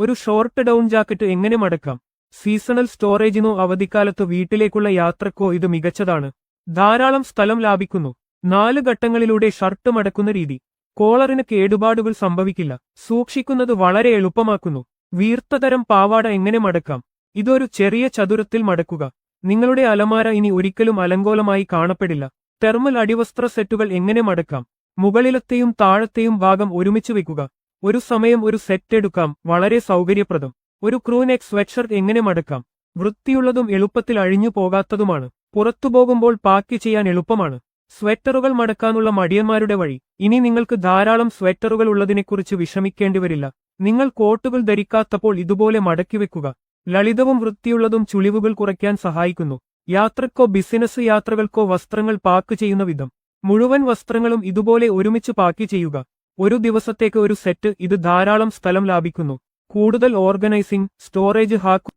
ഒരു short down jacket എങ്ങനെ മടക്കാം? Seasonal സ്റ്റോറേജിനോ അവധിക്കാലത്ത് വീട്ടിലേക്കുള്ള യാത്രക്കോ ഇത് മികച്ചതാണ്. ധാരാളം സ്ഥലം ലാഭിക്കുന്നു. 4 ഘട്ടങ്ങളിലൂടെ ഷർട്ട് മടക്കുന്ന രീതി. കോളറിന് കേടുപാടുകൾ സംഭവിക്കില്ല. സൂക്ഷിക്കുന്നത് വളരെ എളുപ്പമാക്കുന്നു. വീർത്തതരം പാവാട എങ്ങനെ മടക്കാം? ഇതൊരു ചെറിയ ചതുരത്തിൽ മടക്കുക. നിങ്ങളുടെ അലമാര ഇനി ഒരിക്കലും അലങ്കോലമായി കാണപ്പെടില്ല. തെർമൽ അടിവസ്ത്ര സെറ്റുകൾ എങ്ങനെ മടക്കാം? മുകളിലത്തെയും താഴത്തെയും ഭാഗം ഒരുമിച്ച് വെക്കുക. ഒരു സമയം ഒരു സെറ്റ് എടുക്കാം. വളരെ സൗകര്യപ്രദം. ഒരു ക്രൂനെക്ക് സ്വെറ്റ്ഷർട്ട് എങ്ങനെ മടക്കാം? വൃത്തിയുള്ളതും എളുപ്പത്തിൽ അഴിഞ്ഞു പോകാത്തതുമാണ്. പുറത്തുപോകുമ്പോൾ പാക്ക് ചെയ്യാൻ എളുപ്പമാണ്. സ്വെറ്ററുകൾ മടക്കാനുള്ള മടിയന്മാരുടെ വഴി. ഇനി നിങ്ങൾക്ക് ധാരാളം സ്വെറ്ററുകൾ ഉള്ളതിനെക്കുറിച്ച് വിഷമിക്കേണ്ടിവരില്ല. നിങ്ങൾ കോട്ടുകൾ ധരിക്കാത്തപ്പോൾ ഇതുപോലെ മടക്കിവെക്കുക. ലളിതവും വൃത്തിയുള്ളതും ചുളിവുകൾ കുറയ്ക്കാൻ സഹായിക്കുന്നു. യാത്രക്കോ ബിസിനസ് യാത്രകൾക്കോ വസ്ത്രങ്ങൾ പാക്ക് ചെയ്യുന്ന വിധം. മുഴുവൻ വസ്ത്രങ്ങളും ഇതുപോലെ ഒരുമിച്ച് പാക്ക് ചെയ്യുക. ഒരു ദിവസത്തേക്ക് ഒരു സെറ്റ്. ഇത് ധാരാളം സ്ഥലം ലാഭിക്കുന്നു. കൂടുതൽ ഓർഗനൈസിംഗ്, സ്റ്റോറേജ് ഹാക്ക്